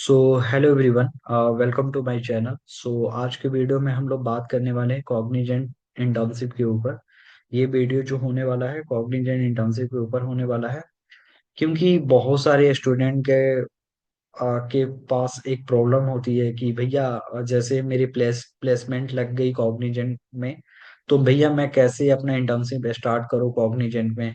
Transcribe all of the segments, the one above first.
So hello everyone, welcome to my channel. आज के video में हम लोग बात करने वाले हैं कॉग्निजेंट इंटर्नशिप के ऊपर। ये वीडियो जो होने वाला है कॉग्निजेंट इंटर्नशिप के ऊपर होने वाला है, क्योंकि बहुत सारे स्टूडेंट के पास एक प्रॉब्लम होती है कि भैया, जैसे मेरी प्लेसमेंट लग गई कॉग्निजेंट में, तो भैया मैं कैसे अपना इंटर्नशिप स्टार्ट करूँ कॉग्निजेंट में।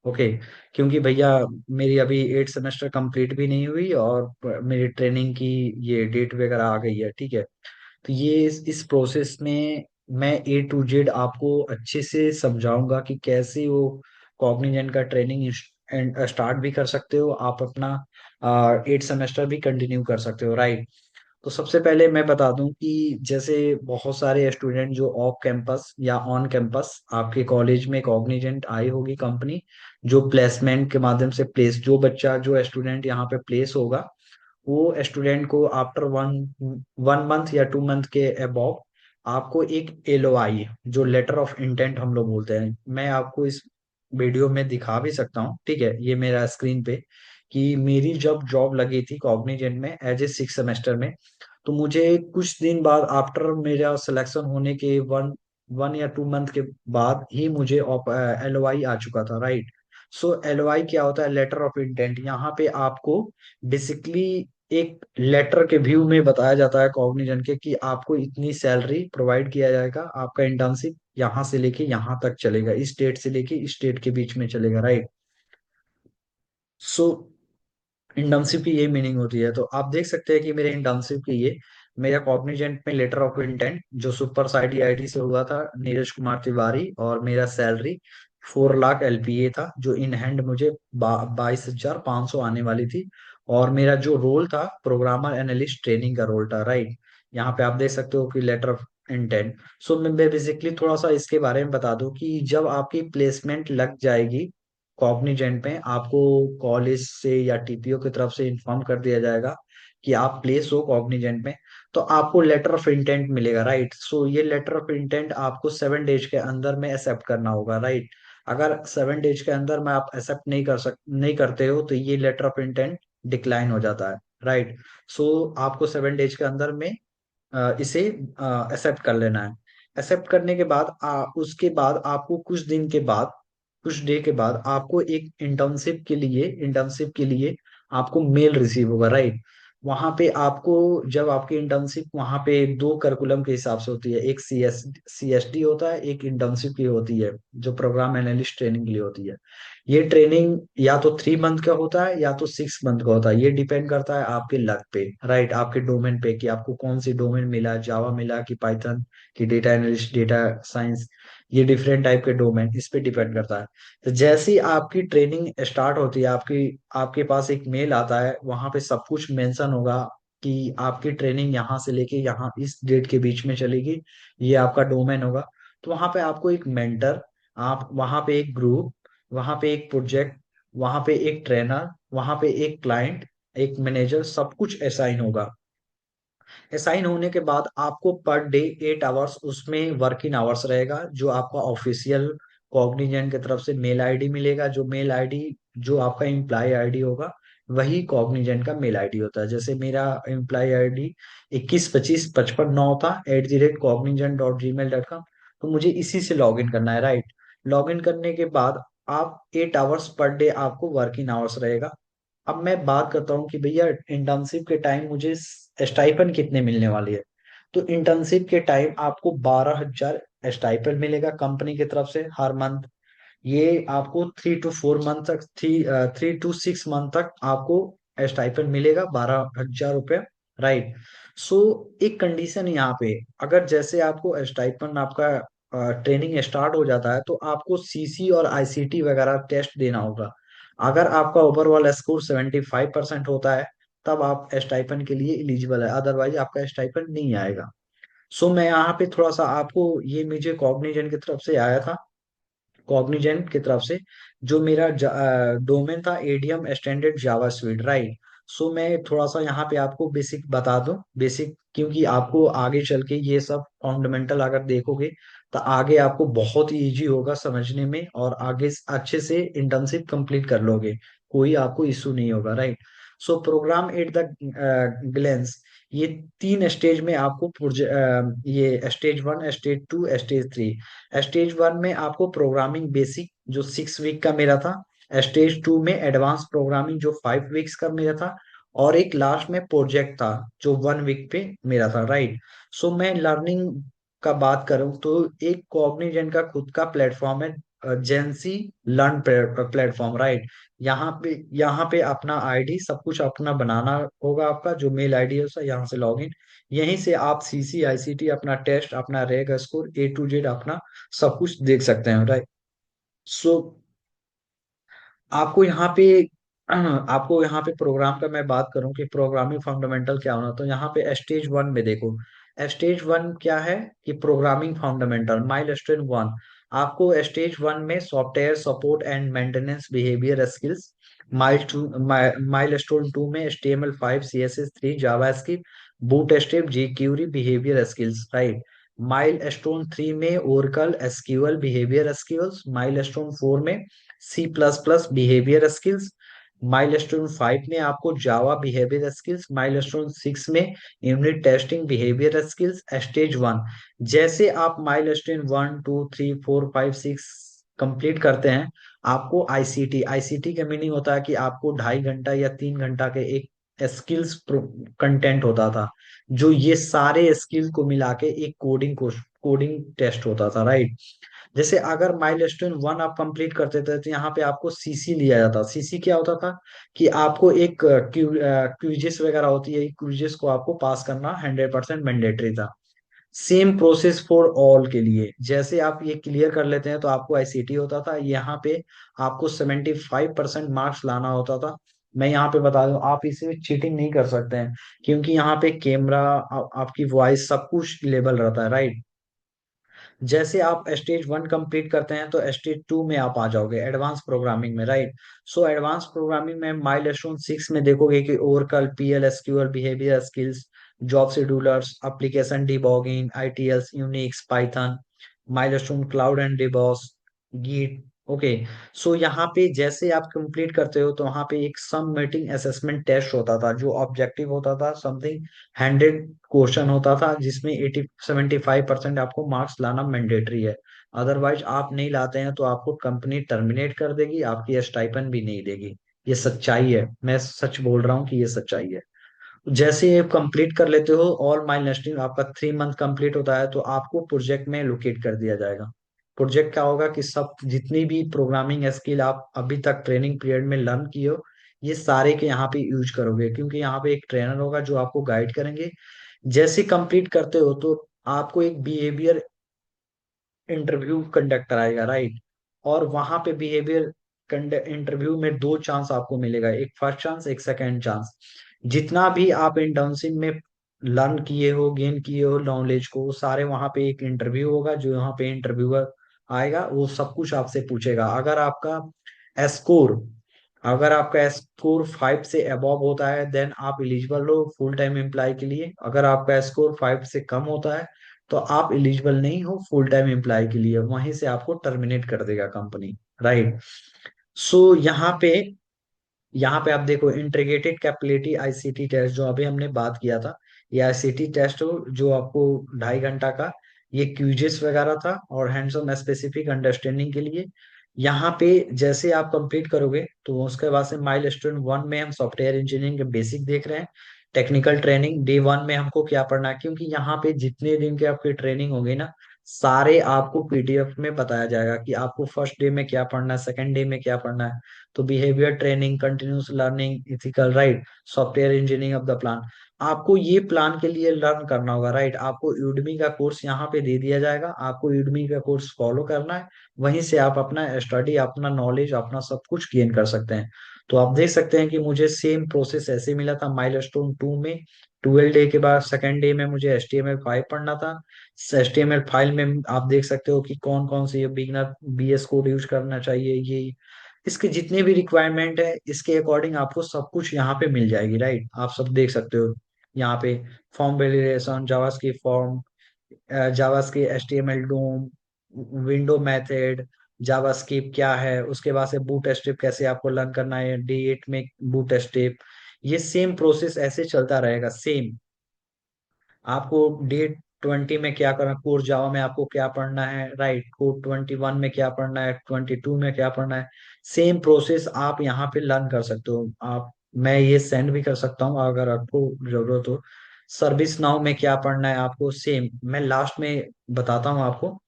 ओके। क्योंकि भैया मेरी अभी 8 सेमेस्टर कंप्लीट भी नहीं हुई और मेरी ट्रेनिंग की ये डेट वगैरह आ गई है, ठीक है। तो ये इस प्रोसेस में मैं A to Z आपको अच्छे से समझाऊंगा कि कैसे वो कॉग्निजेंट का ट्रेनिंग स्टार्ट भी कर सकते हो, आप अपना 8 सेमेस्टर भी कंटिन्यू कर सकते हो, राइट। तो सबसे पहले मैं बता दूं कि जैसे बहुत सारे स्टूडेंट जो ऑफ कैंपस या ऑन कैंपस आपके कॉलेज में कॉग्निजेंट आई होगी कंपनी, जो प्लेसमेंट के माध्यम से जो स्टूडेंट यहाँ पे प्लेस होगा, वो स्टूडेंट को आफ्टर वन वन मंथ या 2 मंथ के अबव आपको एक LOI, जो लेटर ऑफ इंटेंट हम लोग बोलते हैं, मैं आपको इस वीडियो में दिखा भी सकता हूँ, ठीक है। ये मेरा स्क्रीन पे कि मेरी जब जॉब लगी थी कॉग्निजेंट में एज ए 6 सेमेस्टर में, तो मुझे कुछ दिन बाद आफ्टर मेरा सिलेक्शन होने के वन वन या 2 मंथ के बाद ही मुझे LOI आ चुका था, राइट। LOI क्या होता है? Letter of intent. यहाँ पे आपको बेसिकली एक लेटर के व्यू में बताया जाता है कॉग्निजेंट के कि आपको इतनी सैलरी प्रोवाइड किया जाएगा, आपका इंटर्नशिप यहाँ से लेके यहाँ तक चलेगा, इस स्टेट से लेके इस स्टेट के बीच में चलेगा, राइट। सो इंटर्नशिप की ये मीनिंग होती है। तो आप देख सकते हैं कि मेरे इंटर्नशिप की ये मेरा कॉग्निजेंट में लेटर ऑफ इंटेंट जो सुपर साइट IIT से हुआ था, नीरज कुमार तिवारी, और मेरा सैलरी 4 लाख LPA था, जो इन हैंड मुझे 22,500 आने वाली थी। और मेरा जो रोल था प्रोग्रामर एनालिस्ट ट्रेनिंग का रोल था, राइट। यहाँ पे आप देख सकते हो कि लेटर ऑफ इंटेंट। मैं बेसिकली थोड़ा सा इसके बारे में बता दूं कि जब आपकी प्लेसमेंट लग जाएगी कॉग्निजेंट में, आपको कॉलेज से या TPO की तरफ से इन्फॉर्म कर दिया जाएगा कि आप प्लेस हो कॉग्निजेंट में, तो आपको लेटर ऑफ इंटेंट मिलेगा, राइट। ये लेटर ऑफ इंटेंट आपको 7 डेज के अंदर में एक्सेप्ट करना होगा, राइट। अगर 7 डेज के अंदर में आप एक्सेप्ट नहीं करते हो, तो ये लेटर ऑफ इंटेंट डिक्लाइन हो जाता है, राइट। आपको 7 डेज के अंदर में इसे एक्सेप्ट कर लेना है। एक्सेप्ट करने के बाद उसके बाद आपको कुछ डे के बाद आपको एक इंटर्नशिप के लिए आपको मेल रिसीव होगा, राइट। वहां पे आपको, जब आपकी इंटर्नशिप वहां पे दो करिकुलम के हिसाब से होती है, एक CSD होता है, एक इंटर्नशिप की होती है जो प्रोग्राम एनालिस्ट ट्रेनिंग के लिए होती है। ये ट्रेनिंग या तो 3 मंथ का होता है या तो 6 मंथ का होता है, ये डिपेंड करता है आपके लक पे, राइट, आपके डोमेन पे कि आपको कौन सी डोमेन मिला, जावा मिला कि पाइथन की डेटा एनालिस्ट, डेटा साइंस, ये डिफरेंट टाइप के डोमेन, इस पे डिपेंड करता है। तो जैसे ही आपकी ट्रेनिंग स्टार्ट होती है, आपकी आपके पास एक मेल आता है, वहां पे सब कुछ मेंशन होगा कि आपकी ट्रेनिंग यहाँ से लेके यहाँ इस डेट के बीच में चलेगी, ये आपका डोमेन होगा। तो वहां पे आपको एक मेंटर, आप वहां पे एक ग्रुप, वहां पे एक प्रोजेक्ट, वहां पे एक ट्रेनर, वहां पे एक क्लाइंट, एक मैनेजर, सब कुछ असाइन होगा। असाइन होने के बाद आपको पर डे 8 आवर्स उसमें वर्किंग आवर्स रहेगा, जो आपका ऑफिशियल कॉग्निजेंट की तरफ से मेल आईडी मिलेगा, जो मेल आईडी जो आपका एम्प्लॉय आईडी होगा, वही कॉग्निजेंट का मेल आईडी होता है। जैसे मेरा एम्प्लॉय आईडी 212555 था @cognizant.gmail.com, तो मुझे इसी से लॉग इन करना है, राइट। लॉग इन करने के बाद आप 8 आवर्स पर डे आपको वर्किंग आवर्स रहेगा। अब मैं बात करता हूँ कि भैया इंटर्नशिप के टाइम मुझे स्टाइपन कितने मिलने वाली है। तो इंटर्नशिप के टाइम आपको 12,000 स्टाइपन मिलेगा कंपनी की तरफ से हर मंथ। ये आपको 3 to 4 मंथ तक, 3 to 6 मंथ तक आपको स्टाइपन मिलेगा, 12,000 रुपये, राइट। एक कंडीशन यहाँ पे, अगर जैसे आपको स्टाइपन आपका ट्रेनिंग स्टार्ट हो जाता है, तो आपको CC और ICT वगैरह टेस्ट देना होगा। अगर आपका ओवरऑल स्कोर 75% होता है, तब आप स्टाइपन के लिए एलिजिबल है, अदरवाइज आपका स्टाइपन नहीं आएगा। मैं यहाँ पे थोड़ा सा आपको, ये मुझे कॉग्निजेंट की तरफ से आया था, कॉग्निजेंट की तरफ से, जो मेरा डोमेन था ADM स्टैंडर्ड जावा स्वीट, राइट। मैं थोड़ा सा यहाँ पे आपको बेसिक बता दूं, बेसिक, क्योंकि आपको आगे चल के ये सब फंडामेंटल अगर देखोगे, तो आगे आपको बहुत ही इजी होगा समझने में, और आगे अच्छे से इंटर्नशिप कंप्लीट कर लोगे, कोई आपको इशू नहीं होगा, right. So program at the glance, ये तीन स्टेज में आपको ये stage one, stage two, stage three. Stage one में आपको प्रोग्रामिंग बेसिक जो 6 वीक का मेरा था, स्टेज टू में एडवांस प्रोग्रामिंग जो 5 वीक्स का मेरा था, और एक लास्ट में प्रोजेक्ट था जो 1 वीक पे मेरा था, राइट। सो मैं लर्निंग का बात करूं तो एक कॉग्निजेंट का खुद का प्लेटफॉर्म है, जेंसी लर्न प्लेटफॉर्म, राइट। यहाँ पे अपना आईडी सब कुछ अपना बनाना होगा, आपका जो मेल आईडी है उसका, यहाँ से लॉगिन। यहीं से आप सीसी आईसीटी अपना टेस्ट, अपना rag score A to Z अपना सब कुछ देख सकते हैं, राइट। सो आपको यहाँ पे आपको यहाँ पे प्रोग्राम का मैं बात करूं कि प्रोग्रामिंग फंडामेंटल क्या होना, तो यहाँ पे स्टेज वन में देखो, स्टेज वन क्या है कि प्रोग्रामिंग फंडामेंटल माइलस्टोन वन। आपको स्टेज वन में software support and maintenance behavior skills, milestone two में HTML5 CSS3 JavaScript bootstrap jQuery behavior skills, right. Milestone three में Oracle SQL behavior skills, milestone four में C++ behavior skills, milestone 5 में आपको Java behavior skills, milestone 6 में unit testing behavior skills, stage one. जैसे आप milestone 1 2 3 4 5 6 complete करते हैं, आपको आईसीटी, आईसीटी का मीनिंग होता है कि आपको 2.5 घंटा या 3 घंटा के एक स्किल्स कंटेंट होता था, जो ये सारे स्किल्स को मिला के एक कोडिंग टेस्ट होता था, राइट। जैसे अगर माइलस्टोन वन आप कंप्लीट करते थे तो यहाँ पे आपको सीसी लिया जाता। सीसी क्या होता था कि आपको एक क्विजेस वगैरह होती है, क्विजेस को आपको पास करना 100% मैंडेटरी था। सेम प्रोसेस फॉर ऑल के लिए, जैसे आप ये क्लियर कर लेते हैं तो आपको आईसीटी होता था। यहाँ पे आपको 75% मार्क्स लाना होता था। मैं यहाँ पे बता दूं, आप इसे चीटिंग नहीं कर सकते हैं, क्योंकि यहाँ पे कैमरा, आपकी वॉइस सब कुछ लेबल रहता है, राइट। जैसे आप स्टेज वन कंप्लीट करते हैं तो स्टेज टू में आप आ जाओगे एडवांस प्रोग्रामिंग में, राइट। सो एडवांस प्रोग्रामिंग में माइलस्टोन 6 में देखोगे कि Oracle PL SQL behavior skills, job schedulers, application debugging, ITILs, Unix, Python, milestone cloud and DevOps, Git. Okay. So यहाँ पे जैसे आप कंप्लीट करते हो तो वहाँ पे एक सम मेटिंग असेसमेंट टेस्ट होता था, जो ऑब्जेक्टिव होता था समथिंग 100 क्वेश्चन होता था, जिसमें 75% आपको मार्क्स लाना मैंडेटरी है। अदरवाइज आप नहीं लाते हैं तो आपको कंपनी टर्मिनेट कर देगी, आपकी स्टाइपन भी नहीं देगी। ये सच्चाई है, मैं सच बोल रहा हूँ कि ये सच्चाई है। जैसे ये कंप्लीट कर लेते हो, ऑल माइल नेस्टिंग आपका 3 मंथ कंप्लीट होता है तो आपको प्रोजेक्ट में लोकेट कर दिया जाएगा। प्रोजेक्ट क्या होगा कि सब जितनी भी प्रोग्रामिंग स्किल आप अभी तक ट्रेनिंग पीरियड में लर्न किए हो, ये सारे के यहाँ पे यूज करोगे, क्योंकि यहाँ पे एक ट्रेनर होगा जो आपको गाइड करेंगे। जैसे कंप्लीट करते हो तो आपको एक बिहेवियर इंटरव्यू कंडक्ट कराएगा, राइट। और वहां पे बिहेवियर इंटरव्यू में दो चांस आपको मिलेगा, एक फर्स्ट चांस, एक सेकंड चांस। जितना भी आप इंटर्नशिप में लर्न किए हो, गेन किए हो नॉलेज को, वो सारे वहां पे एक इंटरव्यू होगा, जो यहाँ पे इंटरव्यूअर आएगा, वो सब कुछ आपसे पूछेगा। स्कोर अगर आपका स्कोर 5 से अबव होता है देन आप एलिजिबल हो फुल टाइम एम्प्लॉय के लिए। अगर आपका स्कोर 5 से कम होता है तो आप एलिजिबल नहीं हो फुल टाइम एम्प्लॉय के लिए, वहीं से आपको टर्मिनेट कर देगा कंपनी, राइट। सो यहाँ पे आप देखो इंटीग्रेटेड कैपेबिलिटी आईसीटी टेस्ट जो अभी हमने बात किया था, ये आईसीटी टेस्ट हो जो आपको 2.5 घंटा का, ये क्यूजेस वगैरह था और हैंड्स ऑन स्पेसिफिक अंडरस्टैंडिंग के लिए। यहाँ पे जैसे आप कंप्लीट करोगे तो उसके बाद से माइलस्टोन वन में हम सॉफ्टवेयर इंजीनियरिंग के बेसिक देख रहे हैं। टेक्निकल ट्रेनिंग डे वन में हमको क्या पढ़ना है, क्योंकि यहाँ पे जितने दिन की आपकी ट्रेनिंग होगी ना, सारे आपको पीडीएफ में बताया जाएगा कि आपको फर्स्ट डे में क्या पढ़ना है, सेकंड डे में क्या पढ़ना है। तो behaviour training, continuous learning, ethical, right, software engineering of the plan, आपको ये प्लान के लिए लर्न करना होगा, राइट। आपको यूडमी का कोर्स यहाँ पे दे दिया जाएगा, आपको यूडमी का कोर्स फॉलो करना है। वहीं से आप अपना स्टडी, अपना नॉलेज, अपना सब कुछ गेन कर सकते हैं। तो आप देख सकते हैं कि मुझे सेम प्रोसेस ऐसे मिला था माइलस्टोन टू में। 12 डे के बाद सेकेंड डे में मुझे HTML5 पढ़ना था। HTML5 में आप देख सकते हो कि कौन कौन से बिगनर बीएस कोड यूज करना चाहिए, ये इसके जितने भी रिक्वायरमेंट है इसके अकॉर्डिंग आपको सब कुछ यहाँ पे मिल जाएगी, राइट। आप सब देख सकते हो यहाँ पे form validation, JavaScript form, JavaScript HTML डोम, विंडो मेथड, जावास्क्रिप्ट क्या है, उसके बाद से बूट स्ट्रिप कैसे आपको लर्न करना है, D8 में बूट स्ट्रिप, ये सेम प्रोसेस ऐसे चलता रहेगा सेम। आपको डे 20 में क्या करना, कोर जावा में आपको क्या पढ़ना है, राइट, कोर 21 में क्या पढ़ना है, 22 में क्या पढ़ना है, सेम प्रोसेस आप यहाँ पे लर्न कर सकते हो आप। मैं ये सेंड भी कर सकता हूँ अगर आपको जरूरत हो। सर्विस नाउ में क्या पढ़ना है आपको, सेम मैं लास्ट में बताता हूँ आपको।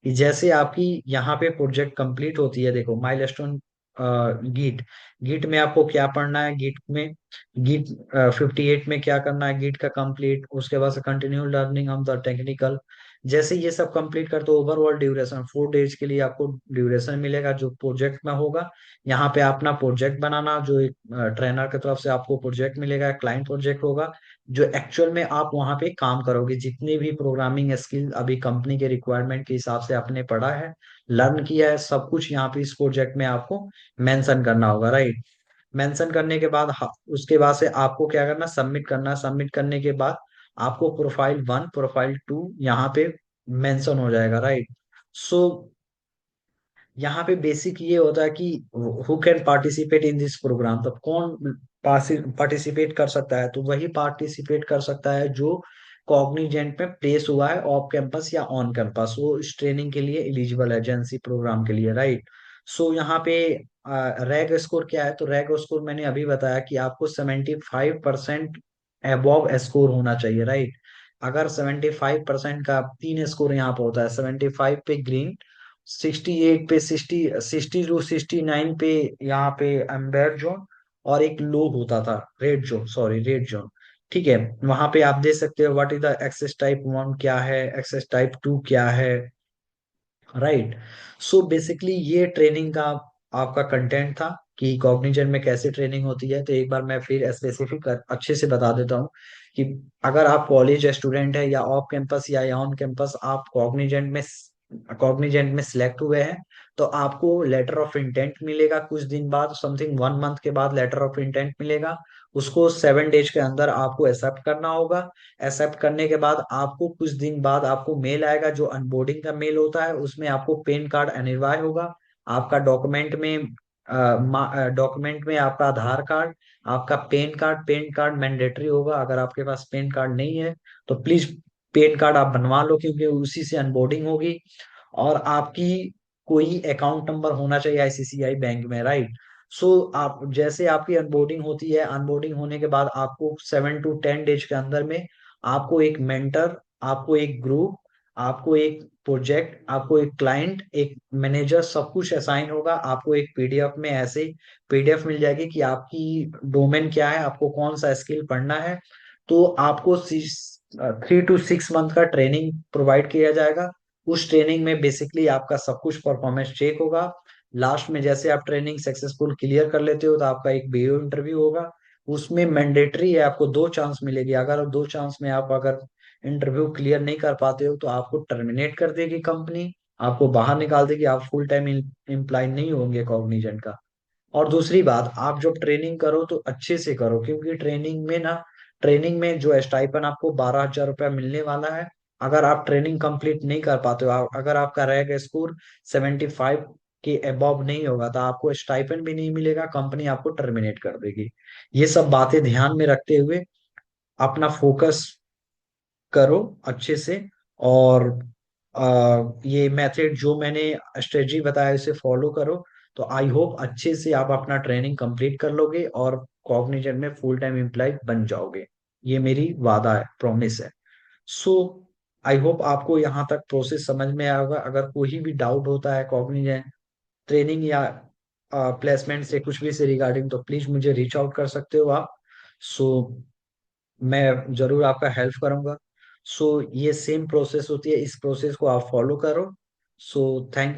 कि जैसे आपकी यहाँ पे प्रोजेक्ट कंप्लीट होती है, देखो माइलस्टोन, गीट, गीट में आपको क्या पढ़ना है, गीट में, गीट 58 में क्या करना है, गीट का कंप्लीट, उसके बाद से continue learning on the technical. जैसे ये सब कंप्लीट कर, तो ओवरऑल ड्यूरेशन 4 डेज के लिए आपको ड्यूरेशन मिलेगा जो प्रोजेक्ट में होगा। यहाँ पे अपना प्रोजेक्ट बनाना, जो एक ट्रेनर की तरफ से आपको प्रोजेक्ट मिलेगा, क्लाइंट प्रोजेक्ट होगा, जो एक्चुअल में आप वहाँ पे काम करोगे, जितने भी प्रोग्रामिंग स्किल अभी कंपनी के रिक्वायरमेंट के हिसाब से आपने पढ़ा है, लर्न किया है, सब कुछ यहाँ पे इस प्रोजेक्ट में आपको मेंशन करना होगा, राइट। मेंशन करने के बाद उसके बाद से आपको क्या करना, सबमिट करना। सबमिट करने के बाद आपको प्रोफाइल 1 प्रोफाइल 2 यहाँ पे मेंशन हो जाएगा, राइट। सो यहाँ पे बेसिक ये होता है कि who can participate in this program, तो कौन पार्टिसिपेट कर सकता है, तो वही पार्टिसिपेट कर सकता है जो कॉग्निजेंट में प्लेस हुआ है ऑफ कैंपस या ऑन कैंपस, वो इस ट्रेनिंग के लिए एलिजिबल है, एजेंसी प्रोग्राम के लिए, राइट। सो यहाँ पे रैग स्कोर क्या है, तो रैग स्कोर मैंने अभी बताया कि आपको 75% अबव स्कोर होना चाहिए, राइट। अगर 75% का 3 स्कोर यहाँ पे होता है, 75 पे ग्रीन, 68 पे 60 टू 69 पे यहाँ पे एम्बर जोन, और एक लो होता था red zone, sorry red zone, ठीक है। वहां पे आप देख सकते हो what is the access type 1 क्या है, एक्सेस टाइप 2 क्या है, राइट। सो बेसिकली ये ट्रेनिंग का आपका कंटेंट था कि कॉग्निजेंट में कैसे ट्रेनिंग होती है। तो एक बार मैं फिर स्पेसिफिक अच्छे से बता देता हूँ कि अगर आप कॉलेज स्टूडेंट है या ऑफ कैंपस या ऑन कैंपस, आप कॉग्निजेंट में सिलेक्ट हुए हैं, तो आपको लेटर ऑफ इंटेंट मिलेगा कुछ दिन बाद, समथिंग 1 मंथ के बाद लेटर ऑफ इंटेंट मिलेगा। उसको 7 डेज के अंदर आपको एक्सेप्ट करना होगा। एक्सेप्ट करने के बाद आपको कुछ दिन बाद आपको मेल आएगा, जो अनबोर्डिंग का मेल होता है, उसमें आपको पेन कार्ड अनिवार्य होगा। आपका डॉक्यूमेंट में आपका आधार कार्ड, आपका पेन कार्ड मैंडेटरी होगा। अगर आपके पास पेन कार्ड नहीं है तो प्लीज पेन कार्ड आप बनवा लो, क्योंकि उसी से अनबोर्डिंग होगी। और आपकी कोई अकाउंट नंबर होना चाहिए आईसीआईसीआई बैंक में, राइट। सो आप जैसे आपकी अनबोर्डिंग होती है, अनबोर्डिंग होने के बाद आपको 7 टू 10 डेज के अंदर में आपको एक मेंटर, आपको एक ग्रुप, आपको एक प्रोजेक्ट, आपको एक क्लाइंट, एक मैनेजर, सब कुछ असाइन होगा। आपको एक पीडीएफ में ऐसे पीडीएफ मिल जाएगी कि आपकी डोमेन क्या है, आपको कौन सा स्किल पढ़ना है। तो आपको 3 टू 6 मंथ का ट्रेनिंग प्रोवाइड किया जाएगा। उस ट्रेनिंग में बेसिकली आपका सब कुछ परफॉर्मेंस चेक होगा। लास्ट में जैसे आप ट्रेनिंग सक्सेसफुल क्लियर कर लेते हो, तो आपका एक वीडियो इंटरव्यू होगा। उसमें मैंडेटरी है, आपको 2 चांस मिलेगी। अगर 2 चांस में आप अगर इंटरव्यू क्लियर नहीं कर पाते हो, तो आपको टर्मिनेट कर देगी कंपनी, आपको बाहर निकाल देगी, आप फुल टाइम एम्प्लॉय नहीं होंगे कॉग्निजेंट का। और दूसरी बात, आप जब ट्रेनिंग करो तो अच्छे से करो, क्योंकि ट्रेनिंग में जो स्टाइपन आपको 12,000 रुपया मिलने वाला है। अगर आप ट्रेनिंग कंप्लीट नहीं कर पाते हो, अगर आपका रैग स्कोर 75 के अबव नहीं होगा, तो आपको स्टाइपन भी नहीं मिलेगा, कंपनी आपको टर्मिनेट कर देगी। ये सब बातें ध्यान में रखते हुए अपना फोकस करो अच्छे से। और ये मेथड जो मैंने स्ट्रेटजी बताया इसे फॉलो करो, तो आई होप अच्छे से आप अपना ट्रेनिंग कंप्लीट कर लोगे और कॉग्निजेंट में फुल टाइम एम्प्लॉय बन जाओगे। ये मेरी वादा है, प्रॉमिस है। सो आई होप आपको यहाँ तक प्रोसेस समझ में आया होगा। अगर कोई भी डाउट होता है कॉग्निजेंट ट्रेनिंग या प्लेसमेंट से कुछ भी से रिगार्डिंग, तो प्लीज मुझे रीच आउट कर सकते हो आप। सो मैं जरूर आपका हेल्प करूंगा। सो ये सेम प्रोसेस होती है, इस प्रोसेस को आप फॉलो करो। So thank